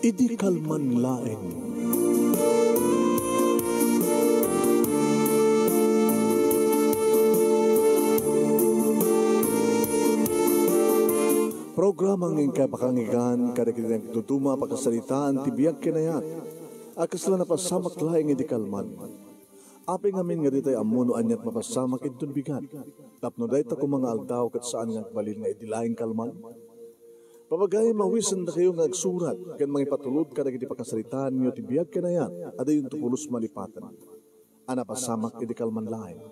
Idi kalman laeng. Programa ng kapakangigan, kadagitang tutuma pagkasalitaan, tibiyag kinayat, akasla na pasamak laing idi kalman. Aping amin nga ditay amuno anyat mapasamak itun bigat. Tapno dahi ta mga aldaw kat saan nga balil nga idi laing kalman. Papagay mawisan na kayo nga agsurat, kan mga ipatulod kadagiti pagkasalitaan nyo tibiyag kinayat, ada yung tupulos malipatan. Ana pasamak idi kalman laing.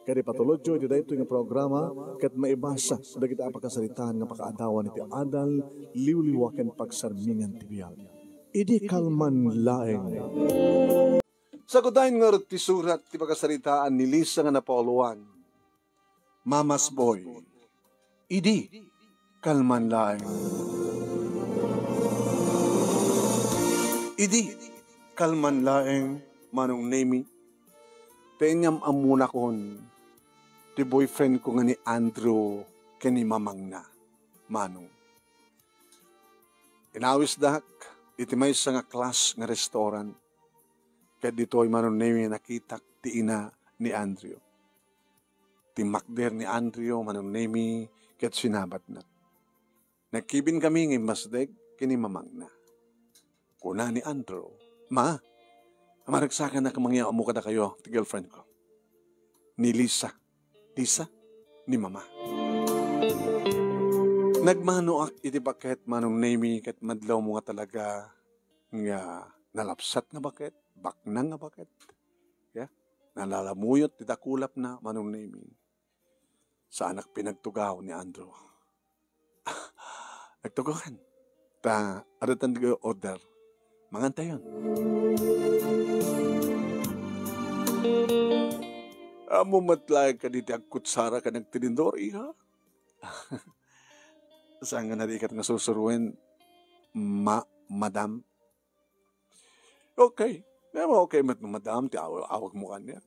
Kaya patulod jo, iti dahito yung programa, kat maibasa, dagiti apakasalitaan nga pakaadawan iti adal, liwliwaken pagsarmingan tibiyag. Idi kalman laeng. Sa kudahin nga rin ti surat, ti pagkasalitaan ni Lisa nga napawluan, Mama's Boy, idi kalman laeng. Idi kalman laeng, manong nemi, tenyam amuna kon, ti boyfriend ko nga ni Andrew kani mamang na, manong. Inawis dak, iti may sa nga class nga restaurant, kaya dito'y manong nemi nakitak ti ina ni Andrew. Ti makder ni Andrew, manong nemi, kaya sinabat na. Nagkibin kami ng masdeg kini mamang na. Kuna ni Andrew, ma, maragsakan na kamangya umuka na kayo, ti girlfriend ko. Ni Lisa, ni mama. Nagmanuak iti bakit manong nemi kat madlaw mo nga talaga nga nalapsat nga bakit, baknang nga bakit. Yeah? Nalalamuyot, titakulap na manong nemi. Sa anak pinagtugaw ni Andrew. Nagtugawan. Adatan order. Manganta yun. Amo matlay ka diti ang kutsara ka nagtinindor, iha? Saan nga narikat nga susuruin, madam? Okay. Pero okay, madam, ti awag mo kanya.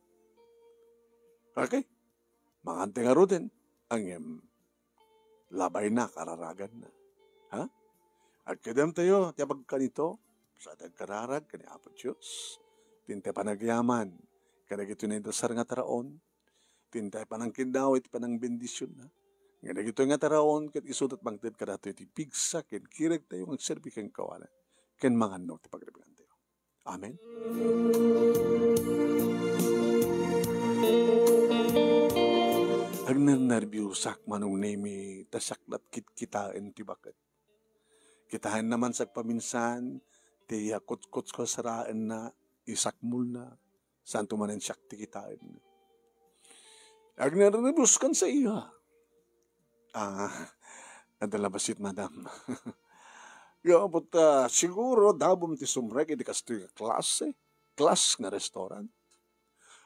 Okay. Mangante nga ro din. Ang labay na, kararagan na. Ha? At kadam tayo, tiyabag ka nito, sa nagkararag, kani apat Diyos, tinte panagyaman, kanagito na indasar nga taraon, tintay panang kindaw, iti panang bendisyon na. Kanagito nga taraon, kat isudat bangtid ka dato iti pigsa, ken kirag tayo, ang serbi kang kawalan, ken mga no, ti pagrebigan tayo. Amen? Ang nervyusak manong nemi, tasaklat kitain ti bakit. Kitahan naman sa paminsan, ti kuts-kuts ko saraan na, isakmul na, saan tumanin siyak ti kitain. Ang nervyuskan sa iya. Nadalabasit, madam. But siguro, dabom ti sumrek, iti kastoy class nga restaurant.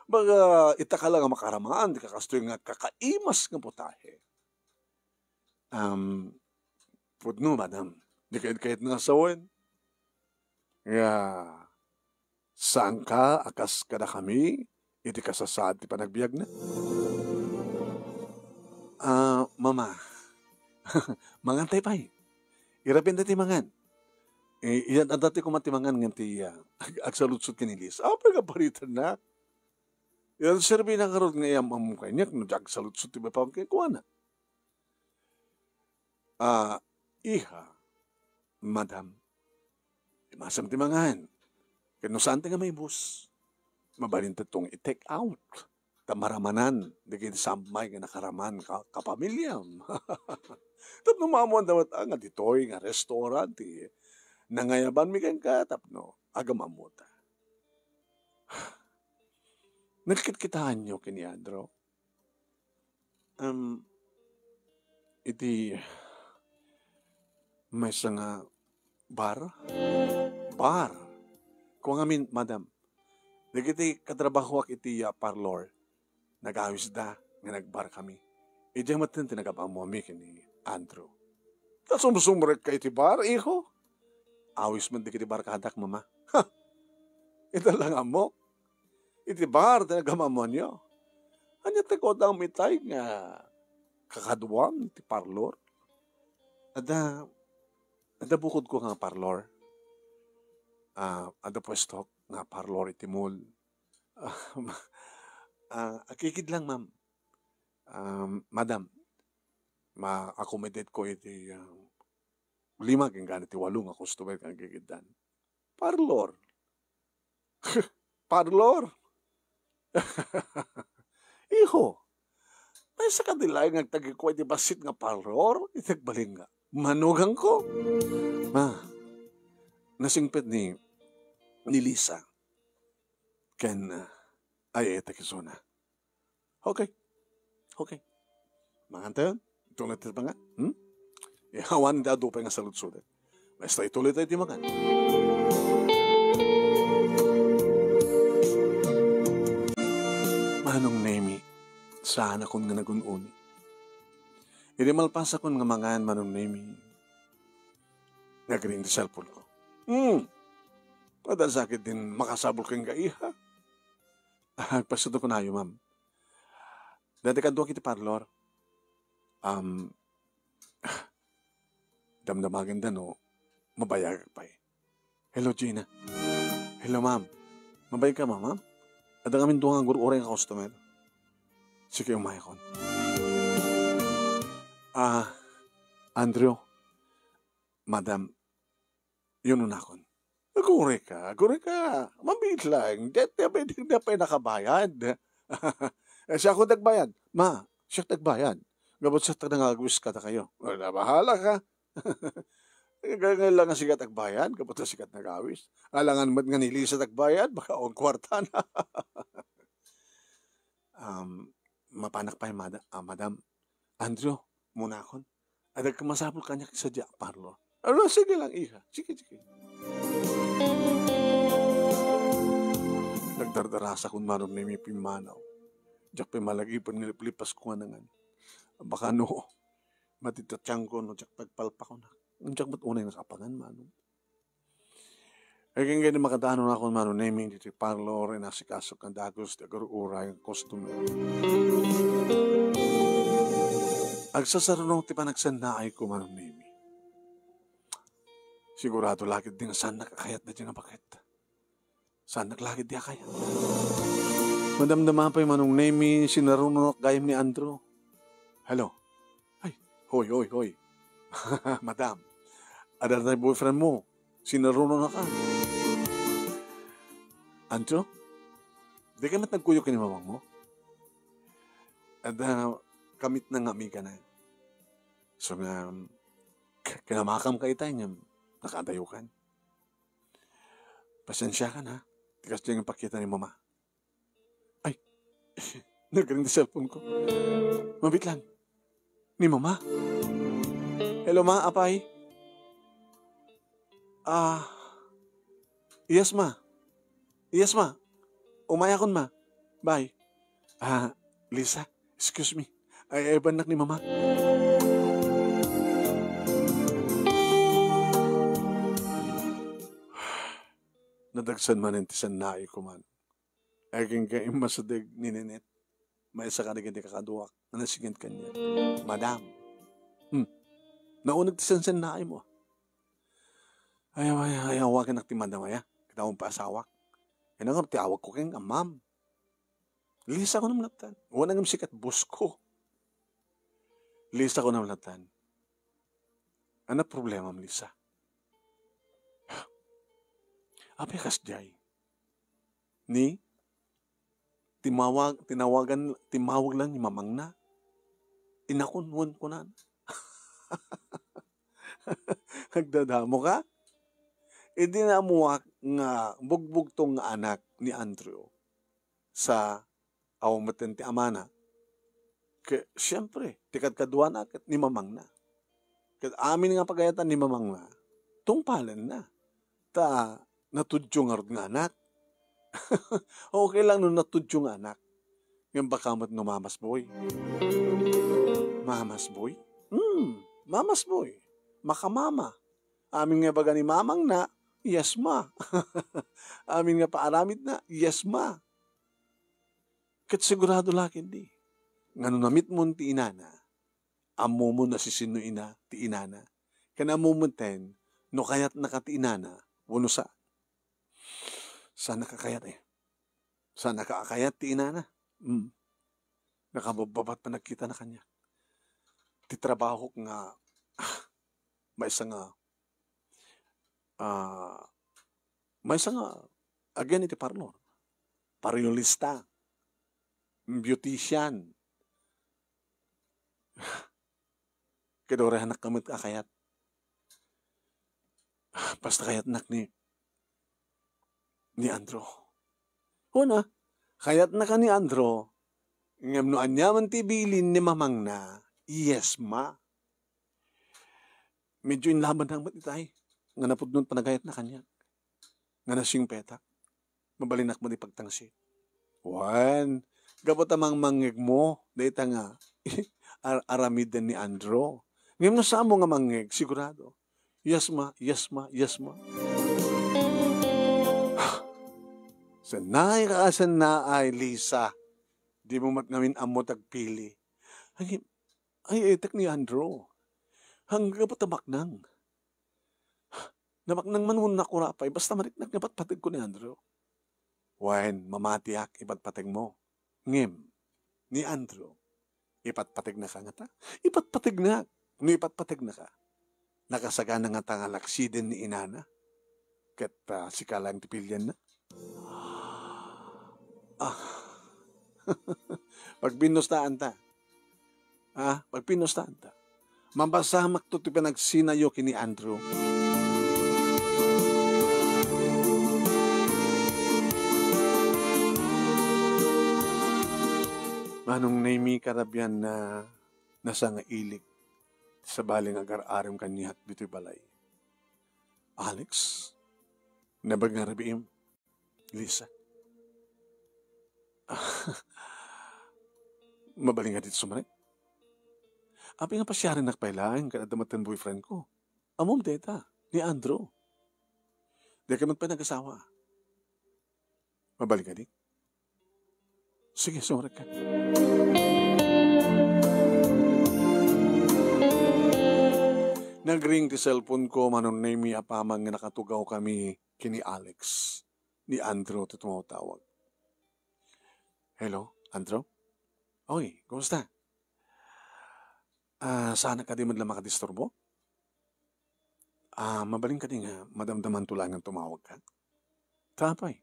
Baga, itaka lang ang makaramaan, di kakastoy nga kakaimas nga putahe. Pudno, madam, di kahit nga sawin. Saan ka, akas kada kami, iti kasasad ti panagbiag na? Mama, mangantay pa'y. Irapin dati mangan. Iyan ang dati kumatimangan ng ti agsalutsot kinilis. Pagkaparitan na. Yan serbi na karot nga iyam amukay niya kung agsalutsot ti bapang kaya kuha na. Iha, madam, masam ti mangan. Kano saan ti nga may bus? Mabalin itong i-take out. Tamaramanan, di kayo samay nga nakaraman kapamilyam. Tapno mamuan dawat nga ditoy nga restaurant, nangayaban mi kang ka, tapno, agamamuta. Nagkit-kitahan nyo kini Andrew. Iti, may nga bar? Bar. Kung amin, madam, nagiti katrabaho ak iti parlor, nag-awis da, nga nagbar kami. Ijang matin tinagapamami kini Andrew. Kasumsumrek ka iti bar, iho? Awis man di kiti bar kahadak, mama. Ha! Ito lang amo. Iti bar, tinagamaman nyo. Anya tekot ang mitay nga kakaduam iti parlor. Ada bukod ko nga parlor. Ada pwesto nga parlor itimol. Akikid lang, ma'am. Madam, ma-accommodate ko iti 5 ken ganit ti 8 nga customer kang kikidan. Parlor. Parlor. Iho. Ay sa kadilay nga tagi ko iti basit nga parlor, itagbaling nga. Manugang ko. Nasingpit ni Lisa. Ken ay etakisona. Okay. Mangantayon, ituloy tayo pa nga. Ihawan da do pa nga salut-sulit. Basta ituloy tayo di makan. Manong Nemi, saan akong nga nagununi. Hindi malpas akong nga mangan, Manong Nemi. Nagring di cellphone ko. Padasakit din makasabol kang gaiha. Pasudo ko na yun, ma'am. Dati ka doon kita parlor. Damdamagan da no, mabayag pa eh. Hello, Gina. Hello, ma'am. Mabayag ka, ma'am? Ada kami doon ang guru-ura yung customer. Sige, umaya kon. Andrew. Madam, yun na kon. Gure ka. Mabit lang. Di pa nakabayad. Siya ako nagbayad. Ma, siya nagbayad. Gabot siya nangagwis ka na kayo. Wala, bahala ka. Ngayon lang ang sikat nagbayad. Gabot na sikat nagawis. Alangan mat nga nili sa nagbayad. Baka on kwarta na. Mapanak pa yung madam. Andrew, muna akon. Adag ka masabol kanya sa diya parlo. Sige lang, iha. Sige. Nagdardarasa kung Manong Nemi pimanaw. Diyak pa malagipan ng lipas ko nga nangan. Baka no, matitatyang ko no, diyak pagpalpa ko na. Diyak ba't unay nakapangan, Manong? Ay kaya ganyan makadano na ako Manong Nemi, dito parlor, nasikasok ang dagos, dagurura yung costume. Agsasarunong ti panagsandaay ko Manong Nemi. Sigurado lagid din saan nakakayat na dyan ang bakit. Saan naglagid di kaya? Madamdama pa yung Manong Nemi, sinarunok gayam ni Andrew. Hello? Ay, hoy. Madam, adar na boyfriend mo, sinarunok na ka. Andrew? Di ka mat nagkuyok ni mamang mo? At kamit na nga amiga na. So nga, kinamakam ka itay niya. Nakadayukan. Pasensya ka na. Tigas niya yung pakita ni mama. Ay, nagring di cellphone ko. Mabit lang. Ni mama. Hello ma, apay. Yes ma. Umaya kon ma. Bye. Lisa, excuse me. Ay, banak ni mama. Nadagsan man ang tisan na ko man. Ay kang kaim masadag ni Nenet. May isa ka na hindi kakaduwak. Nasigint ka niya. Madam. Naunag tisan sa naay mo. Ayaw, wakin ak ti madam aya. Kitawang paasawak. Yan ang tiawag ko keng ma'am. Lisa ko naman latan. Wala nga sikat boss ko. Lisa ko naman latan. Ano problema, Lisa? Apay kasjay. Ni timawag lang ni mamang na. Inakunwon ko na. Nagdadamo ka? Hindi na muwak nga bugbog tong anak ni Andrew sa awamaten ti amana. Siyempre, tikat kadwa na ni mamang na. Amin nga pagayatan ni mamang na, tungpalan na. Natudyo nga anak. Okay lang nung natudyo nga anak. Yung baka mat no mamas boy. Mamas boy? Mamas boy. Makamama. Amin nga baga ni mamang na, yes ma. Amin nga paaramid na, yes ma. Kat sigurado lakin di. Ngano namit mo ti inana, amo mo na si sino ina, ti inana. Kana mo ten, no kayat nakati inana, wano sa Sana kakayat eh. Sana kakayat ti ina na. Nakababat pa nagkita na kanya. Ti trabaho nga, may isa nga, may isa nga, again iti parlor. Paryolista. Beautician. Kadorehan nak kamit kakayat. Basta kayat nak ni Andro. Una, kayat na ka ni Andro, ngam no anyaman ti bilin ni mamang na, yes ma. Medyo inlaban ng matitay, nga napudnon panagayat na kanya, nga nasyong petak, mabalinak mo di pagtangsi. Wan, gabot amang mangig mo, dahita nga, aramid ni Andro. Ngam na sa mo nga mangig, sigurado. Yes ma, yes ma, yes ma. Sanay kaasan na ay Lisa. Di mo matngawin amo tagpili. Ay etek ni Andro. Hanggang pa tamaknang. Namaknang manun na kurapay. Basta mariknak na patpatid ko ni Andro. Wen, mamatiak ipatpatid mo. Ngim, ni Andro. Ipatpatid na ka nga ta? Ipatpatid na. Kung ipatpatid na ka. Nakasaga na nga tangalaksiden ni inana. Kat si kalang tipilyan na. Pag pinustaan ta. Pag pinustaan ta. Mabasamak to ti pinagsinayo kini Andrew. Manong naimi karabyan na nasa nga ilik sa baling agar-arim kanihat bito'y balay. Alex, nabag nga rabiim, Lisa. Mabaling nga dito sumarik. Api nga pa siya rin nakpailaang kanadamatan boyfriend ko. Amom deta, ni Andrew. Di ka magpanag-asawa. Mabaling nga di? Sige, sumarik ka. Nag-ring ti cellphone ko, manon na mi apamang nga nakatugaw kami kini Alex. Ni Andrew ito tumawag. Hello, Andrew? Oy, kumusta? Sana ka di man lang makadisturbo? Mabaling ka di nga, madamdaman tulangan tumawag ka. Tapay.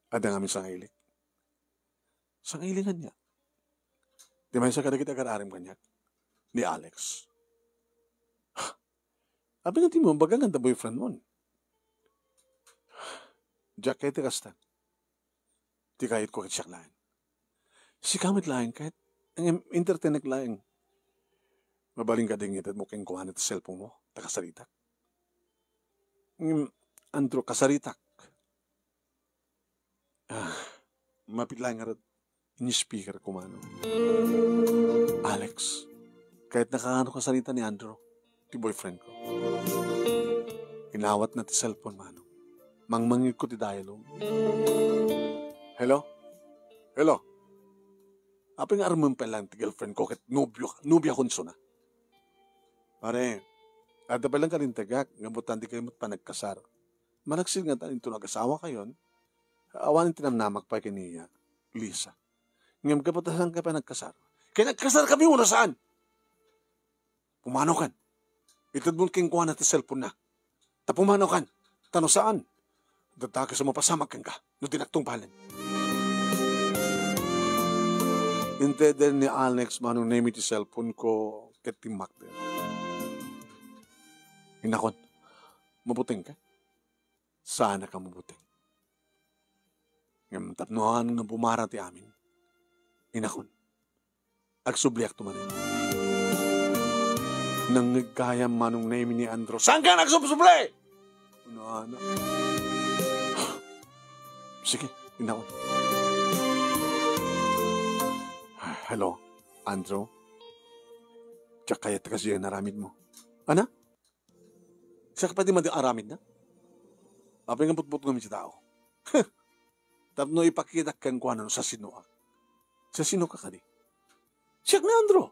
Ada nga min sangilik. Sangilingan niya. Di may sa kadagit agar-arim kanya. Ni Alex. Abi nga ti mo, bagang ang boyfriend mo. Jack, kahit kasta. Di kahit ko kahit siyak lain. Si kamit lain kahit ang intertenek lain. Mabaling ka din at mo keng kuhan at cellphone mo. Takasaritak. Andro, kasaritak. Mapit lang nga rin. Ini-speaker ko mano. Alex, kahit nakakano kasarita ni Andro, ti boyfriend ko. Inawat na ti cellphone mano. Mangmangit ko ti dialogue. Hello? Hello? Apa nga armang pelang ti girlfriend ko kat nubya konso na. Pare, ada palang ka rin tagak, ngabutan di kayo pa nagkasar. Malaksin nga tayo ito nag-asawa kayon. Awanin tinamnamak pa kiniya, Lisa. Ngam kapatasan ka pa nagkasar. Kaya nagkasar kami muna saan? Pumano kan? Itad mo king kuha na ti cellphone na. Tapumano kan? Tano saan? Dadaka sa mapasamak ka, no dinaktong palan. Inte din ni Alex manong name iti cellphone ko ket timak din. Inakon, mabuting ka? Sana ka mabuting. Ngam tapnohan nga bumara ti amin. Inakon, agsubliak tumanin. Nangigayam manong name ni Andro. Saan ka nagsubsuble? Ano? Sige, inakon. Hello, Andrew? Tsaka kaya kasi yung naramid mo. Ana? Siya ka pa di aramid na? Apay nga putput kami sa tao. Tapno ipakita kan ko ano sa sino. Sa sino ka di? Siya na, Andrew.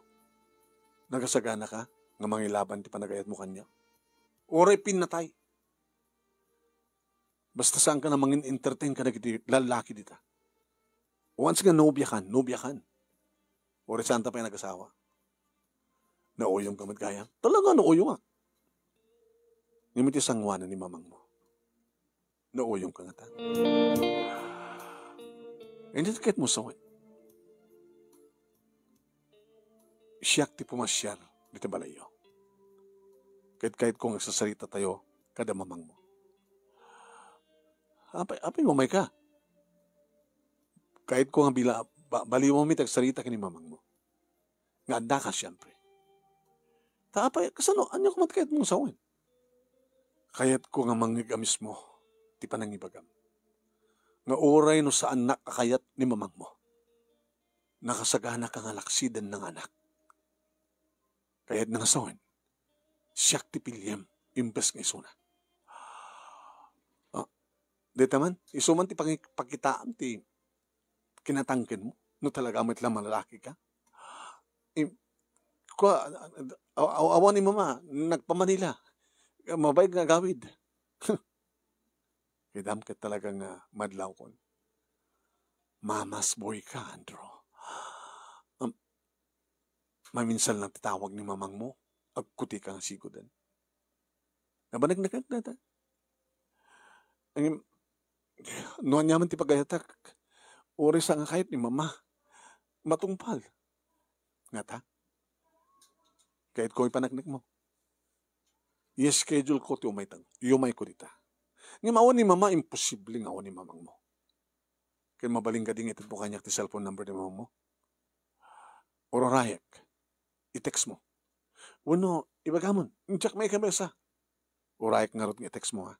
Nagasagana ka? Nga mangilaban ti panagayat mo kanya? Oray pinatay. Basta saan ka na mangin entertain ka na lalaki dita. Once nga nobya kan. Ori santa pa yung nag-asawa. Nauyong ka madgayam. Talaga nauyong nga. Ngimiti sangwanan ni mamang mo. Nauyong ka nga ta. Hindi kahit mo sawin. Siyak ti pumasyal dito balayo. Kahit kung nagsasarita tayo, kada mamang mo. Apay mo may ka. Kahit kung baliw mo may tagsarita ka ni mamang mo. Nga anda ka siyempre. Tapay, kasano, anyo kumat kahit mong sawin. Kahit ko nga mangigamis mo, ti pa nang ibagam. Nga oray no saan nakakayat ni mamang mo. Nakasagana ka nga laksidan ng anak. Kaya't nangasawin, siyak ti pilyem, imbes nga isuna. Dito man, isuman ti pakitaan ti kinatangkin mo, no talaga mo't lang malalaki ka. Awan ni mama, nagpamanila, mabayag nga gawid. Kidam ka talagang madlaw kon. Mamas boy ka, Andro. Maminsan lang titawag ni mamang mo, agkuti ka nga sigudan. Nabanag-nagag na ta. Noon naman ti pagayatak, oras nga kahit ni mama, matungpal. Nga ta? Kahit ko ipanagnig mo. I-schedule ko ti umay ko dita. Nga mawan ni mama, imposible nga awan ni mamang mo. Kaya mabaling ka din itin po kanyak ti cellphone number ni mamang mo. Ororayak. I-text mo. Wano, ibagamon. Tsak may kamesa. Urayak nga rin i-text mo, ha?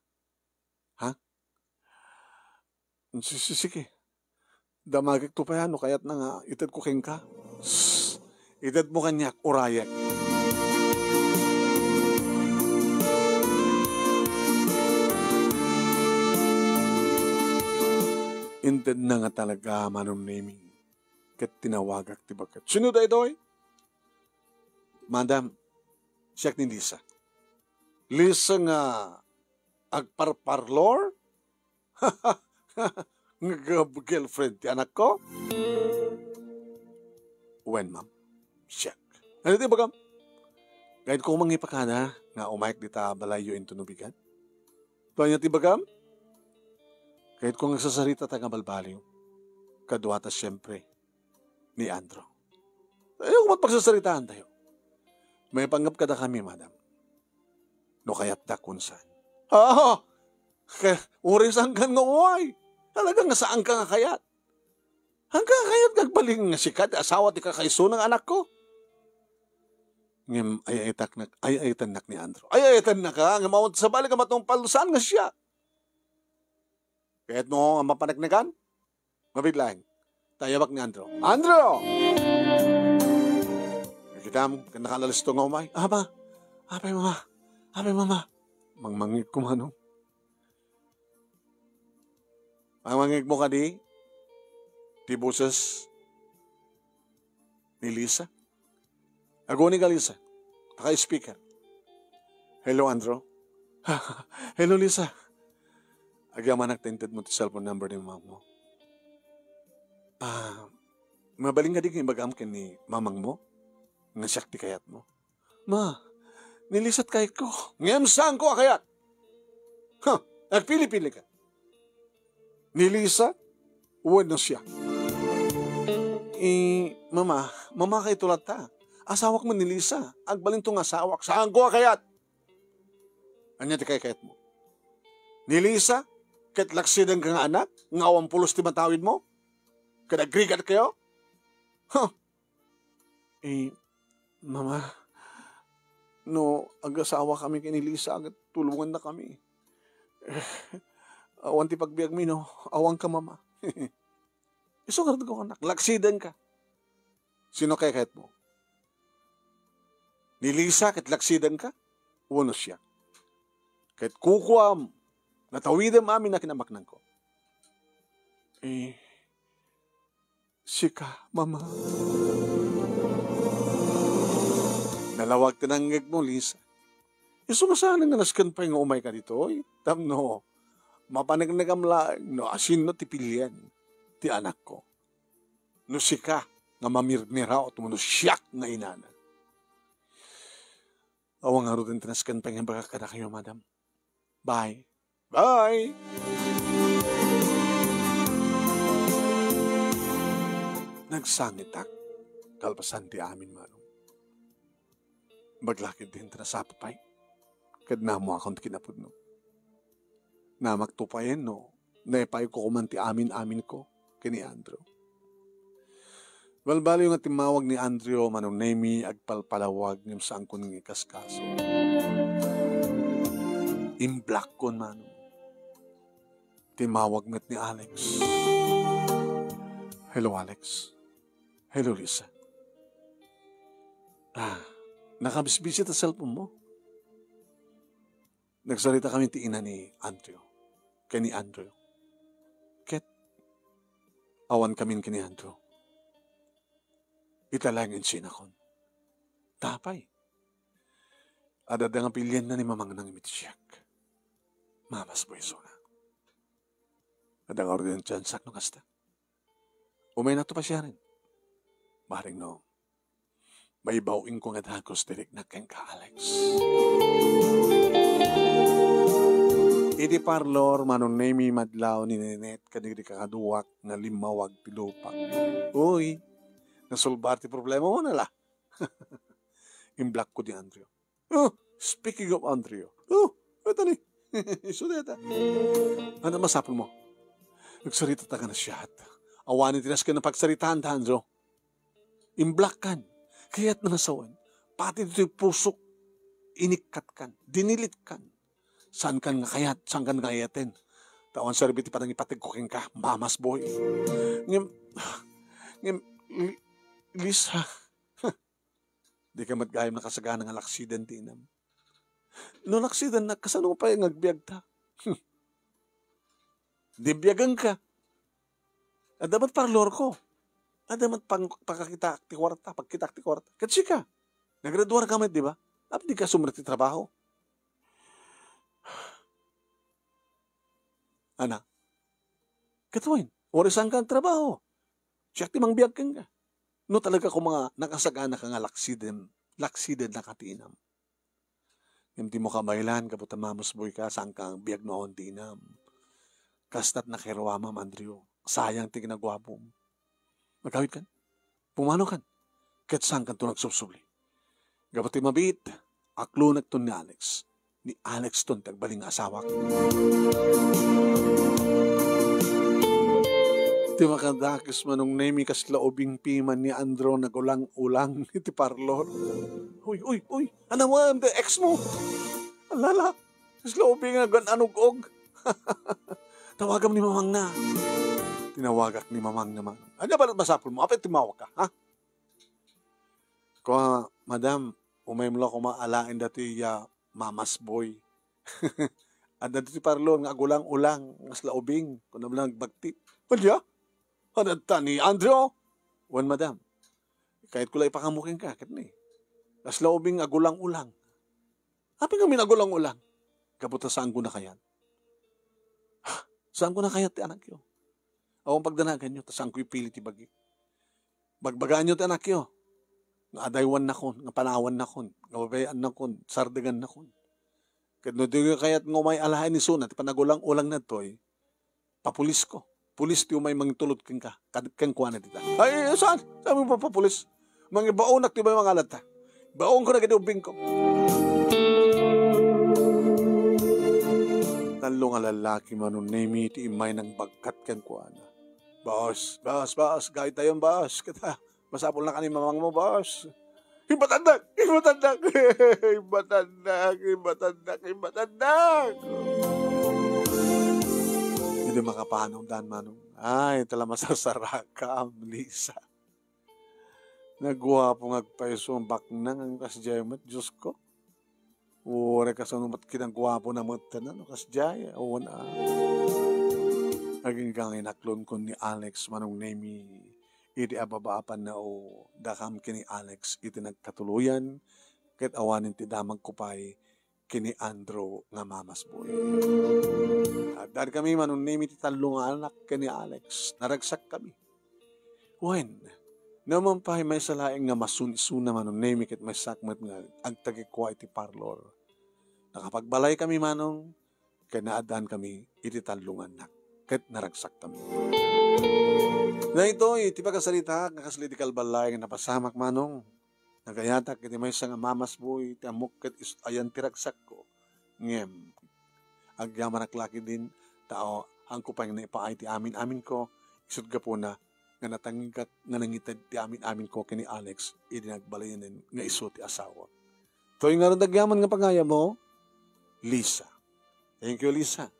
Ha? Sige. Damagik to pa yan, kaya't na nga, itad ko keng ka. Itad mo kanyak, urayak. Intad na nga talaga manong naming. Kat tinawagak ti bakat. Sino da ito eh? Madam, siyak ni Lisa. Lisa nga agparparlor? Nga-girlfriend ti anak ko? When, ma'am? Siyak. Ano ti bagam? Kahit kung mangipakana, nga umayik di ta balayo into nubigan? Tuwa niya ti bagam? Kahit kung nagsasarita ta nga balbaliw, kadwata siyempre ni Andro. Ayaw kung magpagsasaritaan tayo. May panggap kada kami, madam. No kayat da kung saan. Uri saan ka nga uway. Talaga nga saan ka nga kayat. Hanggang kayat gagbaling nga sikat, asawa ti kakaiso ng anak ko. Ngem ayaytan nak ni Andro. Ayaytan na ka, nga mawad sa balik ka matong palusan nga siya. Kahit mo nga mapanagnagan, mabiglang. Tayabak ni Andro. Andro! Kita mo, nakalalis to nga umay. Apay mama. Mangmangig ko manong. Mangmangig mo ka di boses ni Lisa. Aguni ka Lisa. Taka-speaker. Hello, Andro. Hello, Lisa. Agyaman nagtinted mo ti cellphone number ni mamang mo. Mabaling nga di kayo bagam ni mamang mo? Nga siyak ti kayat mo. Ma, nilisat kahit ko. Ngayon saan ko akayat? Nagpili-pili ka. Nilisa, uwan na siya. Mama kayo tulad ta. Asawak mo ni Lisa. Agbalin tong asawak. Saan ko akayat? Anya ti kayat mo? Ni Lisa, kat laksidan ka nga anak, nga awang pulos ti matawid mo? Kadagrigat kayo? Mama, no, ag-asawa kami kay ni Lisa, agad tulungan na kami. Awan ti pagbiag mi, no? Awang ka, mama. Isugarad ko anak, laksidan ka. Sino kaya kahit mo? Ni Lisa, kat laksidan ka? Uno siya. Kahit kukuam, natawidam amin na kinamaknan ko. Sika, mama. Nalawag tinanggag mo, Lisa. Sumasalang nga naskan pa yung umay ka dito. Tamno, Mapanagam lang, no asin no ti pilyan, ti anak ko. No sika, nga mamirmira o tumuno siyak nga inana. Awang nga rin tinaskan pa nga baka kada kayo, madam. Bye. Bye! Nagsangitak, kalpasan ti amin, manong. Baglakid din tinasapapay. Kadna mo akong kinapod, no. Na magtupayin, no. Naipay ko kumanti amin ko, kini Andrew. Balbalo yung timawag ni Andrew, manong Nemi, agpalpalawag ng saan ko ng ikaskaso. Imblock ko, manong. Timawag met ni Alex. Hello, Alex. Hello, Lisa. Nakabisbisit ang cellphone mo. Nagsalita kami ti ina ni Andrew. Kaya ni Andrew. Ket, awan kami kini Andrew. Italangin sinakon. Tapay. Adada nga pilyan na ni mamang nang imitisiyak. Mamas boy so na. Adang organ dyan sak no kasta. Umay na to pa siya rin. Maring no. May bawing ko nga dagos direk na keng ka Alex. Idi parlor manon Nemi madlaw ni Nenet kadigdi kakaduwak na limawag pilupak. Uy, nasolbar ti problema mo na la. Imblock ko di Andrew. Oh, speaking of Andrew. Oh, ito ni. Sudeta. Ano masapon mo? Nagsarita ta ka na siya at awanin tinas ka ng pagsaritaan ta, Andrew. Imblock kan. Kaya't nangasawan. Pati dito yung pusok. Inikat kan. Dinilit kan. Saan kan nga kayat? Saan kan nga kayatin? Tawan sa ribiti pa nang ipatigkukin ka. Mamas boy. Lisa. Di ka matgayam na kasagana ng laksiden tinam. No laksiden na kasano pa yung agbiag ta. Di biyagan ka. At dapat parlor ko. At dapat pagkakita ti kwarta. Pagkita ti kwarta. Katsi ka. Nagraduar ka di ba? Dapat di ka sumrati trabaho. Anak. Katuin. Warisan ka ang trabaho. Siyak timang biyag ka. No talaga kung mga nakasagana ka nga laksiden na katinam. Hindi mo kabaylan, kaputa mamos boy ka, saan ka ang biyag noon tinam. Kastat na kirwa, Ma'am Andrew. Sayang ti ginagwapo mo. Magkawit kan? Pumano kan? Kat saan kan ito nagsusubli? Gapati mabit, aklo nagton ni Alex. Ni Alex ton tagbaling asawak. Ti makadakis manong Nemi kaslaobing piman ni Andrew nagulang-ulang iti parlor. Uy. Ano mo, the ex mo? Alala, kaslaobing nagananugog. Tawagam ni mamang na. Tinawagak ni mamang naman. Ano ba masapol mo? Apet timawag ka, ha? Kung, madam, umay mo lang kumaalain dati mamas boy. At dati parlor nga agulang-ulang nga slaobing. Kung naman nagbagti. Padya? Ano ni Andrew? Wan, madam. Kahit kulay pakamukin ka, kat ni. Kaslaobing agulang-ulang. Hapi kami agulang-ulang. Kaputa saan ko na kayat? Saan ko na kayat ti anak yo? Awang pagdanagan nyo, saan ko ipili ti bagi? Bagbagaan nyo ti anak yo. Nga adaywan na kon, nga panawan na kon, nga babayan na kon, sardagan na kon. Kano di kayat ngumay alahay ni Suna, ti panagulang-ulang na to papulis ko. Pulis ti umay mangtulot king ka. Kang kuha na tita. Ay, saan? Saan mo pa pulis? Mga baonak ti ba mga alata? Baong ko na gano'ubing ko. Talo nga lalaki manon Nemi ti imay ng bagkat kang kuha na. Boss. Gayet tayong boss. Kita, masapol na ka ni mamang mo, boss. Ibatandak! Hindi makapanong dan manong. Ay, tala masasarakam, Lisa. Nagwapo ngagpaiso ang baknang ang kasjaymat, Diyos ko. Ure ka sa numat kinagwapo na matanan, kasjaya, awan Aging kang inaklon ko ni Alex manong Nemi, iti ababaapan na dakam kini Alex, iti nagkatuluyan, kahit awanin ti damag kupay, kini Andrew nga mamas boy. Naadad kami manong name iti talong anak ni Alex. Naragsak kami. When, naman pa may salaing nga masunisuna manong name it may sakmat nga agtagikwa iti parlor. Nakapagbalay kami manong, kaya naadaan kami iti talong anak. Kahit naragsak kami. Na ito, iti pagkasalita, kakasalitikal balay nga napasamak manong. Nagayatak, iti may nga mamas boy, iti amok kat ayan tiragsak ko. Ngem, agyaman naklaki din, tao, ang kupay na ipaay ti amin ko, isod ka po na, nga natangikat, nga nangitad ti amin ko kini Alex, idinagbalayanin nga iso ti asawa. Ito yung nga rin agyaman nga pangaya mo, Lisa. Thank you, Lisa.